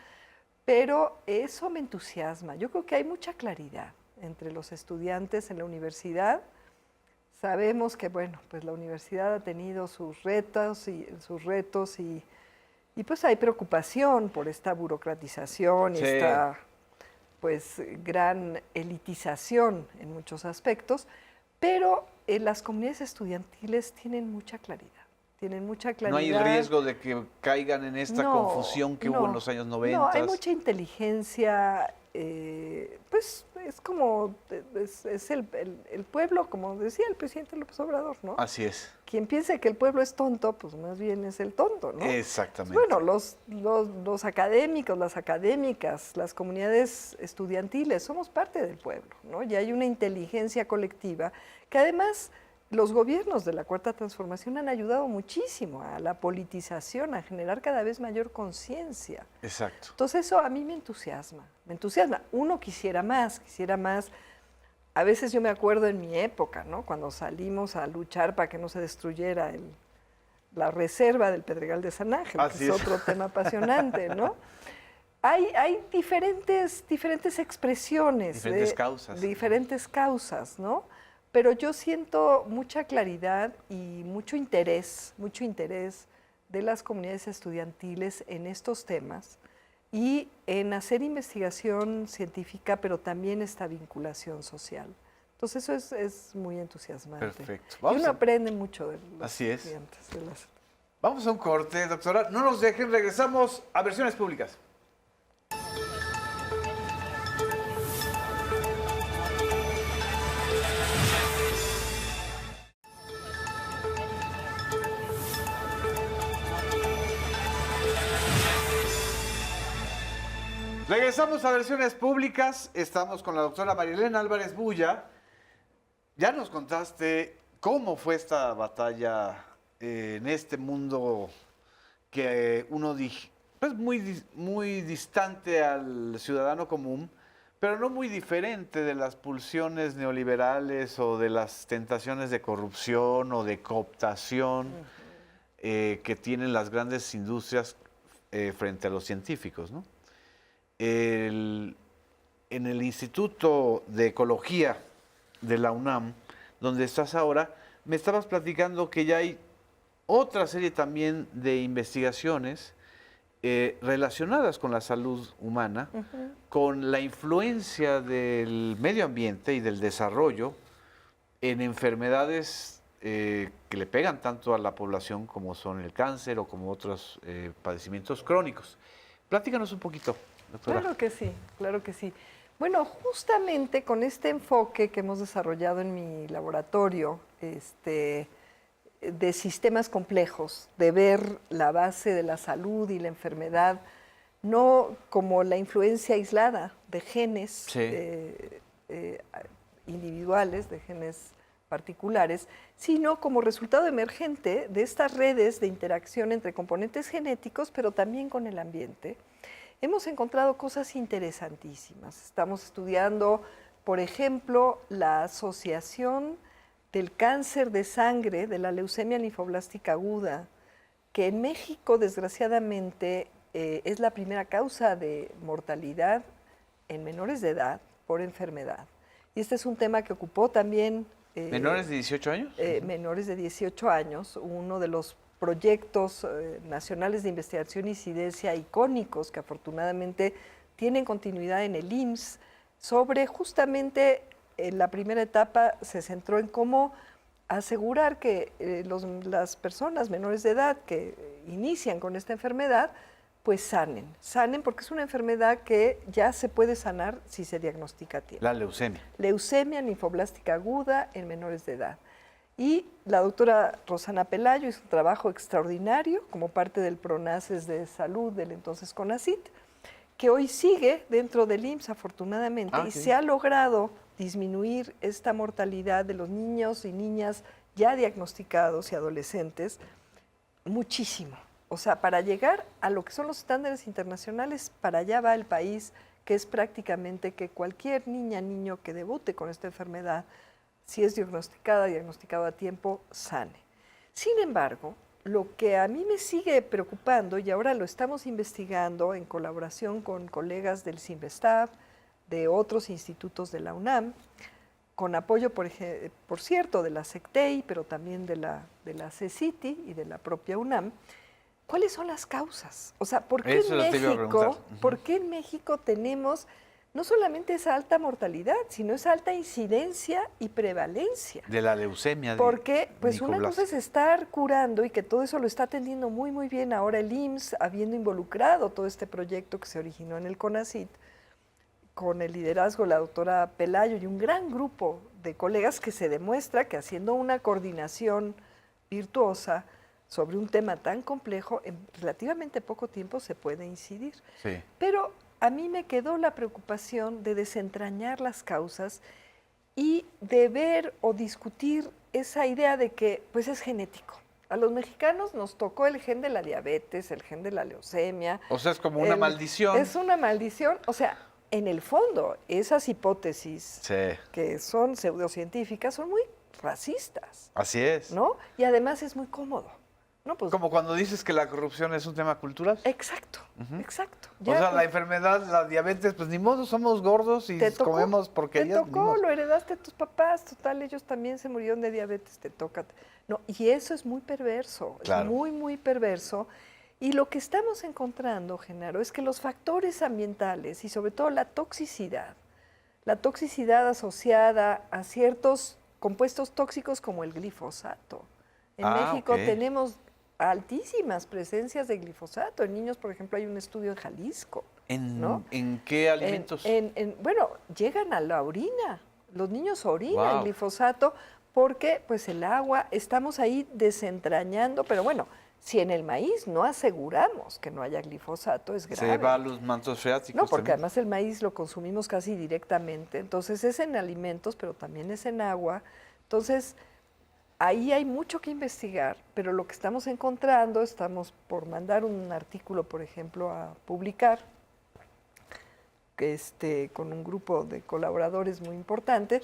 pero eso me entusiasma. Yo creo que hay mucha claridad entre los estudiantes en la universidad. Sabemos que, bueno, pues la universidad ha tenido sus retos y pues hay preocupación por esta burocratización y Sí. esta pues gran elitización en muchos aspectos, pero las comunidades estudiantiles tienen mucha claridad. No hay riesgo de que caigan en esta confusión que hubo en los años 90. No, hay mucha inteligencia, pues es como, es el pueblo, como decía el presidente López Obrador, ¿no? Así es. Quien piense que el pueblo es tonto, pues más bien es el tonto, ¿no? Exactamente. Bueno, los académicos, las académicas, las comunidades estudiantiles, somos parte del pueblo, ¿no? Y hay una inteligencia colectiva que además los gobiernos de la Cuarta Transformación han ayudado muchísimo a la politización, a generar cada vez mayor conciencia. Exacto. Entonces eso a mí me entusiasma. Uno quisiera más. A veces yo me acuerdo en mi época, ¿no? Cuando salimos a luchar para que no se destruyera la reserva del Pedregal de San Ángel, que es otro tema apasionante, ¿no? Hay diferentes expresiones. Diferentes causas, ¿no? Pero yo siento mucha claridad y mucho interés de las comunidades estudiantiles en estos temas y en hacer investigación científica, pero también esta vinculación social. Entonces eso es muy entusiasmante. Perfecto. Y uno aprende mucho de los Así es. estudiantes. Vamos a un corte, doctora. No nos dejen, regresamos a Versiones Públicas. Regresamos a Versiones Públicas. Estamos con la doctora Marilena Álvarez Bulla. Ya nos contaste cómo fue esta batalla en este mundo que uno pues muy distante al ciudadano común, pero no muy diferente de las pulsiones neoliberales o de las tentaciones de corrupción o de cooptación que tienen las grandes industrias frente a los científicos, ¿no? En el Instituto de Ecología de la UNAM, donde estás ahora, me estabas platicando que ya hay otra serie también de investigaciones relacionadas con la salud humana, con la influencia del medio ambiente y del desarrollo en enfermedades que le pegan tanto a la población como son el cáncer o como otros padecimientos crónicos. Platícanos un poquito, doctora. Claro que sí. Bueno, justamente con este enfoque que hemos desarrollado en mi laboratorio, de sistemas complejos, de ver la base de la salud y la enfermedad, no como la influencia aislada de genes individuales, de genes particulares, sino como resultado emergente de estas redes de interacción entre componentes genéticos, pero también con el ambiente. Hemos encontrado cosas interesantísimas. Estamos estudiando, por ejemplo, la asociación del cáncer de sangre, de la leucemia linfoblástica aguda, que en México, desgraciadamente, es la primera causa de mortalidad en menores de edad por enfermedad. Y este es un tema que ocupó también... ¿Menores de 18 años? Menores de 18 años, uno de los proyectos nacionales de investigación y incidencia icónicos que afortunadamente tienen continuidad en el IMSS, sobre justamente la primera etapa se centró en cómo asegurar que las personas menores de edad que inician con esta enfermedad, pues sanen porque es una enfermedad que ya se puede sanar si se diagnostica a tiempo. La leucemia. Leucemia linfoblástica aguda en menores de edad. Y la doctora Rosana Pelayo hizo un trabajo extraordinario como parte del PRONACES de Salud del entonces CONACYT, que hoy sigue dentro del IMSS afortunadamente, y se ha logrado disminuir esta mortalidad de los niños y niñas ya diagnosticados y adolescentes muchísimo. O sea, para llegar a lo que son los estándares internacionales, para allá va el país, que es prácticamente que cualquier niña, niño que debute con esta enfermedad, si es diagnosticado a tiempo, sane. Sin embargo, lo que a mí me sigue preocupando, y ahora lo estamos investigando en colaboración con colegas del CINVESTAB, de otros institutos de la UNAM, con apoyo, por cierto, de la SECTEI, pero también de la CECITI y de la propia UNAM, ¿cuáles son las causas? O sea, ¿por qué en México tenemos no solamente esa alta mortalidad, sino esa alta incidencia y prevalencia? De la leucemia. Porque pues una cosa es estar curando y que todo eso lo está atendiendo muy, muy bien ahora el IMSS, habiendo involucrado todo este proyecto que se originó en el CONACYT, con el liderazgo de la doctora Pelayo y un gran grupo de colegas que se demuestra que haciendo una coordinación virtuosa sobre un tema tan complejo, en relativamente poco tiempo se puede incidir. Sí. Pero a mí me quedó la preocupación de desentrañar las causas y de ver o discutir esa idea de que pues es genético. A los mexicanos nos tocó el gen de la diabetes, el gen de la leucemia. O sea, es como una maldición. Es una maldición. O sea, en el fondo, esas hipótesis que son pseudocientíficas son muy racistas. Así es. ¿No? Y además es muy cómodo. No, pues, como cuando dices que la corrupción es un tema cultural. Exacto, exacto. Ya, o sea, la enfermedad, la diabetes, pues ni modo, somos gordos y comemos porquerías. Te tocó, lo heredaste de tus papás, total, ellos también se murieron de diabetes, te toca. No, y eso es muy perverso, es muy, muy perverso. Y lo que estamos encontrando, Genaro, es que los factores ambientales y sobre todo la toxicidad asociada a ciertos compuestos tóxicos como el glifosato. En México tenemos altísimas presencias de glifosato. En niños, por ejemplo, hay un estudio en Jalisco. ¿En qué alimentos? Bueno, llegan a la orina. Los niños orinan glifosato porque pues el agua, estamos ahí desentrañando, pero bueno, si en el maíz no aseguramos que no haya glifosato, es grave. Se va a los mantos freáticos. No, porque además el maíz lo consumimos casi directamente. Entonces es en alimentos, pero también es en agua. Entonces, ahí hay mucho que investigar, pero lo que estamos encontrando, estamos por mandar un artículo, por ejemplo, a publicar, con un grupo de colaboradores muy importante,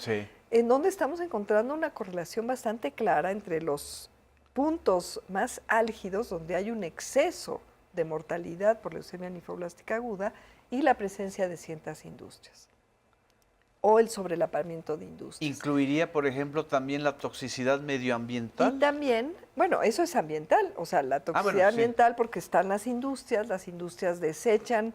en donde estamos encontrando una correlación bastante clara entre los puntos más álgidos, donde hay un exceso de mortalidad por leucemia linfoblástica aguda y la presencia de ciertas industrias o el sobrelapamiento de industrias. ¿Incluiría, por ejemplo, también la toxicidad medioambiental? Y también, bueno, eso es ambiental, o sea, la toxicidad ambiental porque están las industrias desechan,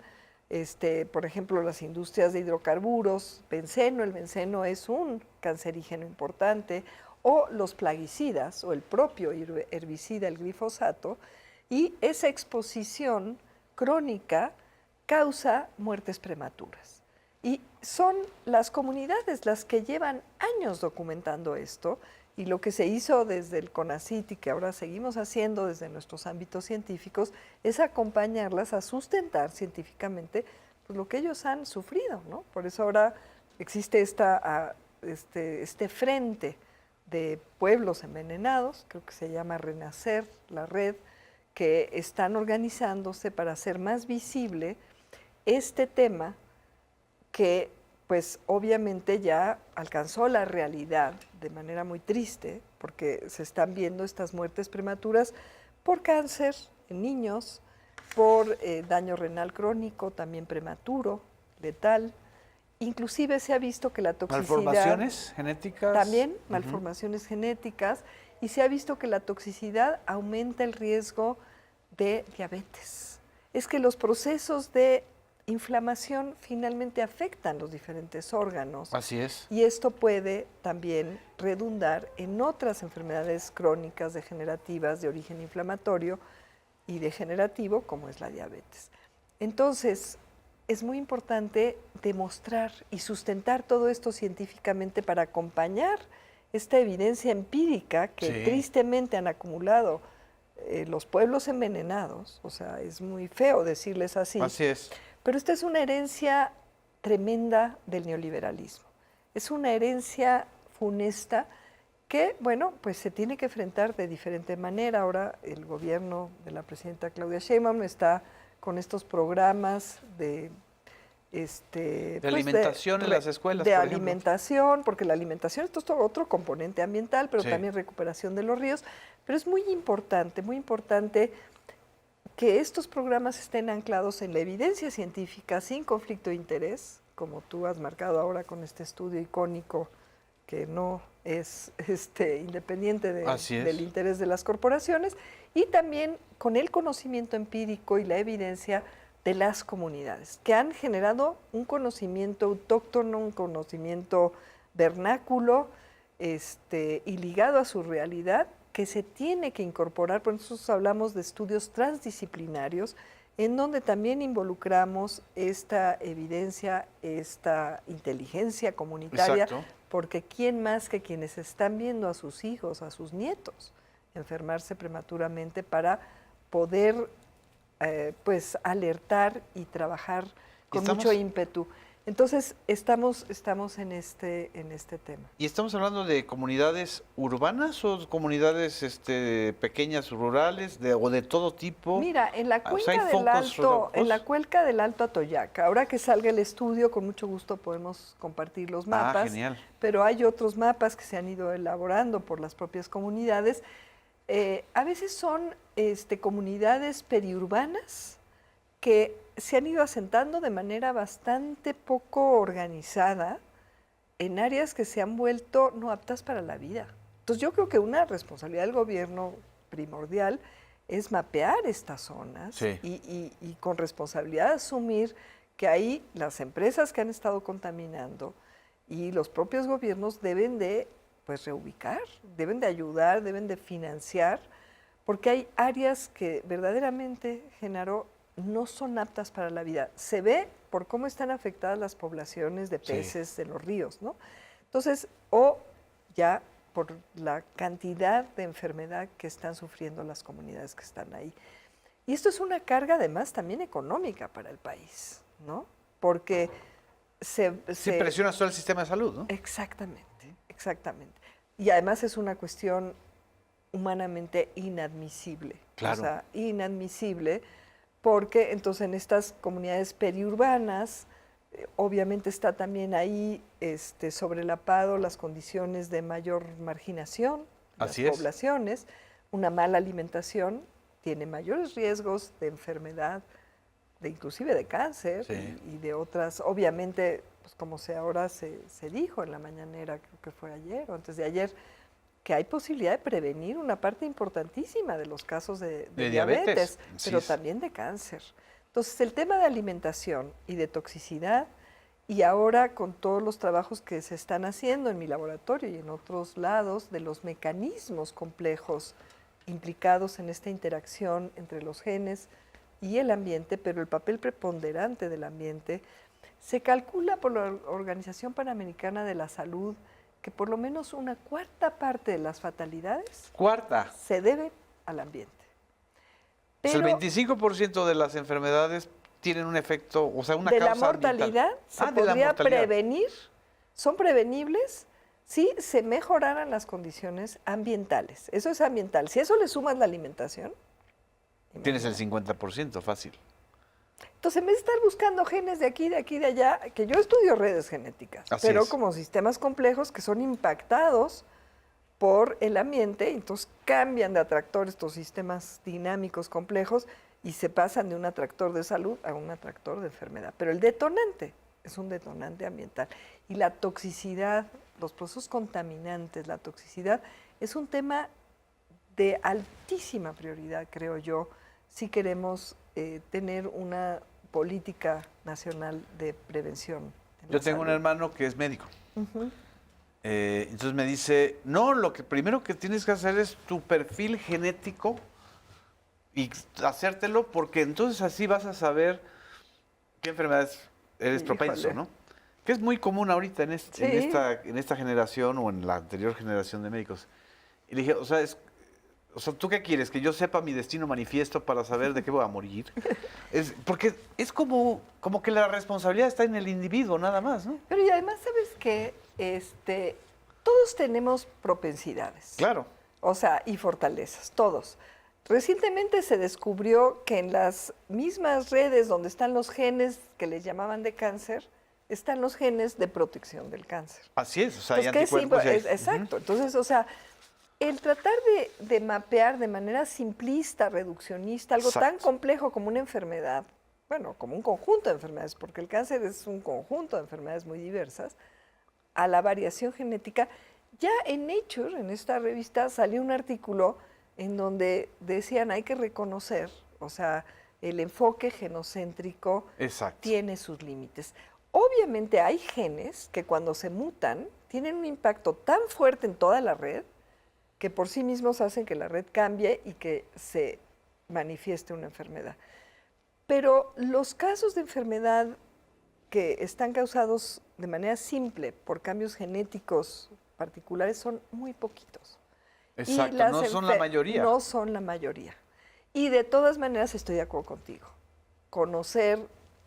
por ejemplo, las industrias de hidrocarburos, el benceno es un cancerígeno importante, o los plaguicidas, o el propio herbicida, el glifosato, y esa exposición crónica causa muertes prematuras. Y son las comunidades las que llevan años documentando esto, y lo que se hizo desde el CONACYT y que ahora seguimos haciendo desde nuestros ámbitos científicos es acompañarlas a sustentar científicamente pues, lo que ellos han sufrido, ¿no? Por eso ahora existe este frente de pueblos envenenados, creo que se llama Renacer, la red, que están organizándose para hacer más visible este tema que pues obviamente ya alcanzó la realidad de manera muy triste, porque se están viendo estas muertes prematuras por cáncer en niños, por daño renal crónico, también prematuro, letal. Inclusive se ha visto que la toxicidad... ¿Malformaciones genéticas? También, malformaciones genéticas, y se ha visto que la toxicidad aumenta el riesgo de diabetes. Es que los procesos de inflamación finalmente afectan los diferentes órganos. Así es. Y esto puede también redundar en otras enfermedades crónicas degenerativas de origen inflamatorio y degenerativo, como es la diabetes. Entonces, es muy importante demostrar y sustentar todo esto científicamente para acompañar esta evidencia empírica que Sí. tristemente han acumulado los pueblos envenenados, o sea, es muy feo decirles así, Así es. pero esta es una herencia tremenda del neoliberalismo. Es una herencia funesta que, bueno, pues se tiene que enfrentar de diferente manera. Ahora el gobierno de la presidenta Claudia Sheinbaum está con estos programas de alimentación en las escuelas, de por ejemplo. alimentación, porque la alimentación esto es todo otro componente ambiental, pero Sí. también recuperación de los ríos. Pero es muy importante que estos programas estén anclados en la evidencia científica, sin conflicto de interés, como tú has marcado ahora con este estudio icónico que no es independiente Así es. del interés de las corporaciones, y también con el conocimiento empírico y la evidencia de las comunidades, que han generado un conocimiento autóctono, un conocimiento vernáculo, y ligado a su realidad, que se tiene que incorporar. Por eso nosotros hablamos de estudios transdisciplinarios, en donde también involucramos esta evidencia, esta inteligencia comunitaria, Exacto. porque ¿quién más que quienes están viendo a sus hijos, a sus nietos, enfermarse prematuramente para poder pues alertar y trabajar con mucho ímpetu? Entonces estamos en este tema. ¿Y estamos hablando de comunidades urbanas o comunidades pequeñas, rurales, o de todo tipo? Mira, en la O sea, ¿hay cuenca del focos Alto, rojos? en la cuenca del Alto Atoyac, ahora que salga el estudio, con mucho gusto podemos compartir los mapas. Genial. Pero hay otros mapas que se han ido elaborando por las propias comunidades. A veces son comunidades periurbanas que se han ido asentando de manera bastante poco organizada en áreas que se han vuelto no aptas para la vida. Entonces yo creo que una responsabilidad del gobierno primordial es mapear estas zonas, Sí. y con responsabilidad asumir que ahí las empresas que han estado contaminando y los propios gobiernos deben de pues reubicar, deben de ayudar, deben de financiar, porque hay áreas que verdaderamente, Genaro, no son aptas para la vida. Se ve por cómo están afectadas las poblaciones de peces de los ríos, ¿no? Entonces, o ya por la cantidad de enfermedad que están sufriendo las comunidades que están ahí. Y esto es una carga además también económica para el país, ¿no? Porque Sí, presiona todo el sistema de salud, ¿no? Exactamente. Y además es una cuestión humanamente inadmisible. Claro. O sea, inadmisible, porque entonces en estas comunidades periurbanas, obviamente está también ahí sobrelapado las condiciones de mayor marginación de Así las es. poblaciones. Una mala alimentación tiene mayores riesgos de enfermedad, inclusive de cáncer, Sí. y de otras, obviamente, pues como ahora se dijo en la mañanera, creo que fue ayer o antes de ayer, que hay posibilidad de prevenir una parte importantísima de los casos de diabetes, pero también de cáncer. Entonces, el tema de alimentación y de toxicidad, y ahora con todos los trabajos que se están haciendo en mi laboratorio y en otros lados, de los mecanismos complejos implicados en esta interacción entre los genes y el ambiente, pero el papel preponderante del ambiente, se calcula por la Organización Panamericana de la Salud que por lo menos una cuarta parte de las fatalidades se debe al ambiente. Pero, o sea, el 25% de las enfermedades tienen un efecto, o sea, una de causa la mortalidad ambiental. se podría prevenir, son prevenibles si se mejoraran las condiciones ambientales. Eso es ambiental. Si eso le sumas la alimentación, tienes el 50%, fácil. Entonces, en vez de estar buscando genes de aquí, de allá, que yo estudio redes genéticas, pero como sistemas complejos que son impactados por el ambiente, entonces cambian de atractor estos sistemas dinámicos complejos y se pasan de un atractor de salud a un atractor de enfermedad. Pero el detonante es un detonante ambiental. Y la toxicidad, los procesos contaminantes, la toxicidad, es un tema de altísima prioridad, creo yo, si queremos tener una política nacional de prevención. Yo tengo un hermano que es médico. Entonces me dice, no, lo que primero que tienes que hacer es tu perfil genético y hacértelo, porque entonces así vas a saber qué enfermedades eres propenso, ¿no? Que es muy común ahorita en Sí. en esta generación o en la anterior generación de médicos. Y le dije, o sea, ¿tú qué quieres? ¿Que yo sepa mi destino manifiesto para saber de qué voy a morir? Porque es como que la responsabilidad está en el individuo, nada más, ¿no? Pero y además, ¿sabes qué? Todos tenemos propensidades. Claro. O sea, y fortalezas, todos. Recientemente se descubrió que en las mismas redes donde están los genes que les llamaban de cáncer, están los genes de protección del cáncer. Así es, o sea, hay Entonces, ¿qué anticuerpos. Y hay- exacto. Entonces, o sea, el tratar de mapear de manera simplista, reduccionista, algo tan Exacto. complejo como una enfermedad, bueno, como un conjunto de enfermedades, porque el cáncer es un conjunto de enfermedades muy diversas, a la variación genética. Ya en Nature, en esta revista, salió un artículo en donde decían hay que reconocer, o sea, el enfoque genocéntrico Exacto. tiene sus límites. Obviamente hay genes que cuando se mutan tienen un impacto tan fuerte en toda la red que por sí mismos hacen que la red cambie y que se manifieste una enfermedad. Pero los casos de enfermedad que están causados de manera simple por cambios genéticos particulares son muy poquitos. Exacto, las no son la mayoría. No son la mayoría. Y de todas maneras estoy de acuerdo contigo. Conocer,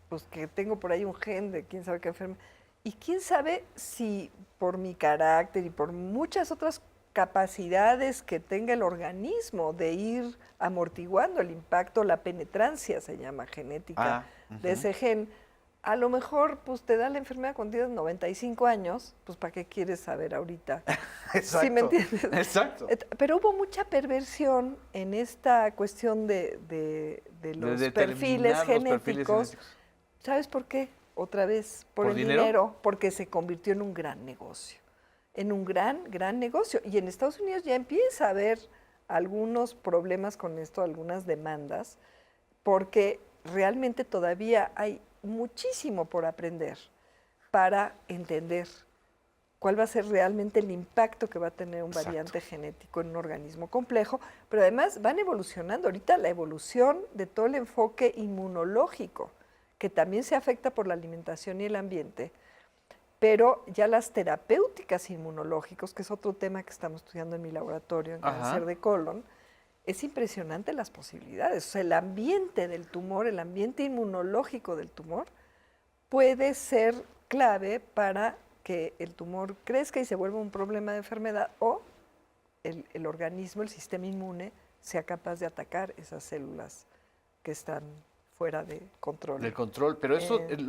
pues que tengo por ahí un gen de quién sabe qué enfermedad. Y quién sabe si por mi carácter y por muchas otras capacidades que tenga el organismo de ir amortiguando el impacto, la penetrancia se llama genética de ese gen, a lo mejor pues te da la enfermedad cuando tienes 95 años, pues ¿para qué quieres saber ahorita? Exacto. ¿Sí me entiendes? Exacto. Pero hubo mucha perversión en esta cuestión de los determinar perfiles los genéticos. perfiles genéticos. ¿Sabes por qué? Otra vez, por el dinero? dinero, porque se convirtió en un gran negocio. En un gran negocio. Y en Estados Unidos ya empieza a haber algunos problemas con esto, algunas demandas, porque realmente todavía hay muchísimo por aprender para entender cuál va a ser realmente el impacto que va a tener un variante genético en un organismo complejo, pero además van evolucionando. Ahorita la evolución de todo el enfoque inmunológico, que también se afecta por la alimentación y el ambiente, pero ya las terapéuticas inmunológicos, que es otro tema que estamos estudiando en mi laboratorio en cáncer de colon, es impresionante las posibilidades. O sea, el ambiente del tumor, el ambiente inmunológico del tumor, puede ser clave para que el tumor crezca y se vuelva un problema de enfermedad o el organismo, el sistema inmune, sea capaz de atacar esas células que están fuera de control. Del control, pero eso es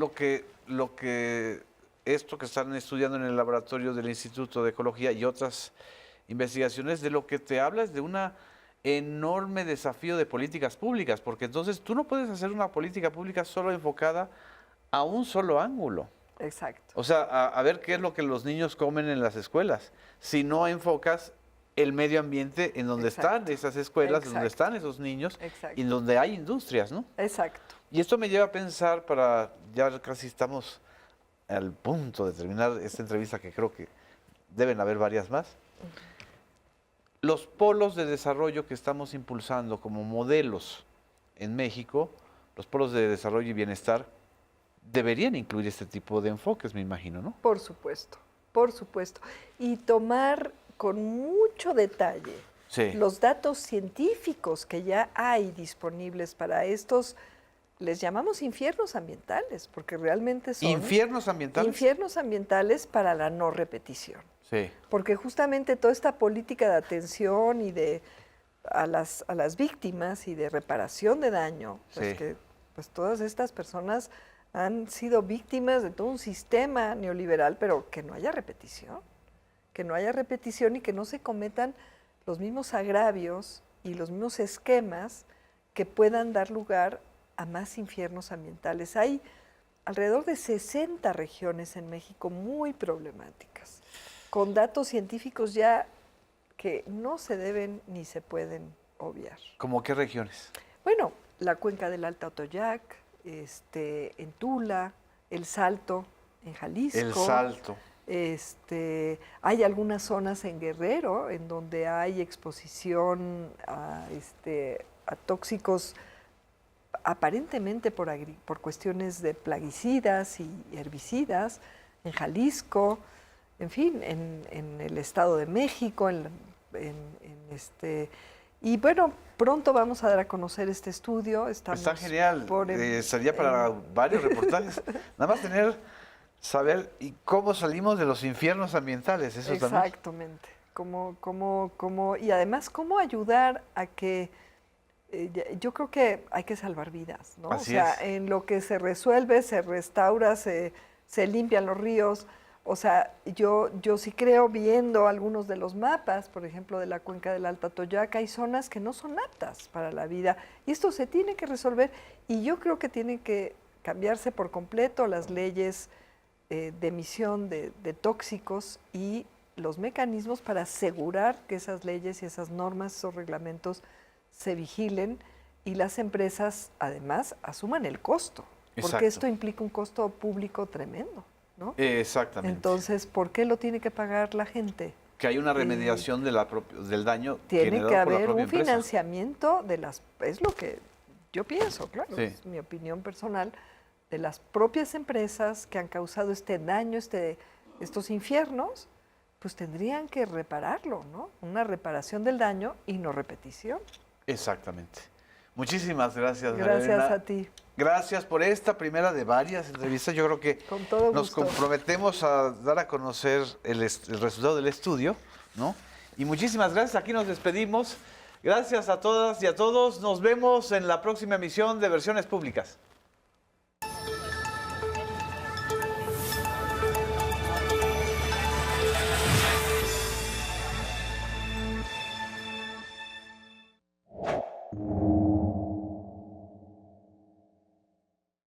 esto que están estudiando en el laboratorio del Instituto de Ecología y otras investigaciones, de lo que te habla es de una enorme desafío de políticas públicas, porque entonces tú no puedes hacer una política pública solo enfocada a un solo ángulo. Exacto. O sea, a ver qué es lo que los niños comen en las escuelas. Si no enfocas el medio ambiente en donde están esas escuelas, en donde están esos niños y en donde hay industrias, ¿no? Exacto. Y esto me lleva a pensar ya casi estamos al punto de terminar esta entrevista, que creo que deben haber varias más. Los polos de desarrollo que estamos impulsando como modelos en México, los polos de desarrollo y bienestar, deberían incluir este tipo de enfoques, me imagino, ¿no? Por supuesto, por supuesto. Y tomar con mucho detalle los datos científicos que ya hay disponibles para estos, les llamamos infiernos ambientales, porque realmente son... ¿Infiernos ambientales? Infiernos ambientales para la no repetición. Sí. Porque justamente toda esta política de atención y a las víctimas y de reparación de daño, pues que pues todas estas personas han sido víctimas de todo un sistema neoliberal, pero que no haya repetición y que no se cometan los mismos agravios y los mismos esquemas que puedan dar lugar a más infiernos ambientales. Hay alrededor de 60 regiones en México muy problemáticas, con datos científicos ya que no se deben ni se pueden obviar. ¿Cómo qué regiones? Bueno, la cuenca del Alto Atoyac, en Tula, El Salto, en Jalisco. El Salto. Hay algunas zonas en Guerrero en donde hay exposición a tóxicos aparentemente por cuestiones de plaguicidas y herbicidas. en Jalisco, en fin, en el Estado de México, y bueno, pronto vamos a dar a conocer este estudio. Está genial, sería para varios reportajes. Nada más saber y cómo salimos de los infiernos ambientales, eso también. Exactamente, y además cómo ayudar a que, yo creo que hay que salvar vidas, ¿no? Así o sea, es. en lo que se resuelve, se restaura, se limpian los ríos. O sea, yo sí creo, viendo algunos de los mapas, por ejemplo, de la cuenca del Alta Toyaca, hay zonas que no son aptas para la vida. Y esto se tiene que resolver, y yo creo que tienen que cambiarse por completo las leyes de emisión de tóxicos y los mecanismos para asegurar que esas leyes y esas normas, esos reglamentos se vigilen y las empresas además asuman el costo, porque Exacto. esto implica un costo público tremendo, ¿no? Exactamente. Entonces, ¿por qué lo tiene que pagar la gente? Que hay una remediación del daño Tiene generado que por la haber propia un empresa. financiamiento es lo que yo pienso, claro, Sí. es mi opinión personal, de las propias empresas que han causado este daño, estos infiernos, pues tendrían que repararlo, ¿no? Una reparación del daño y no repetición. Exactamente. Muchísimas gracias, Gracias Magdalena. a ti. Gracias por esta primera de varias entrevistas. Yo creo que Con todo nos gusto. comprometemos a dar a conocer el resultado del estudio, ¿no? Y muchísimas gracias. Aquí nos despedimos. Gracias a todas y a todos. Nos vemos en la próxima emisión de Versiones Públicas.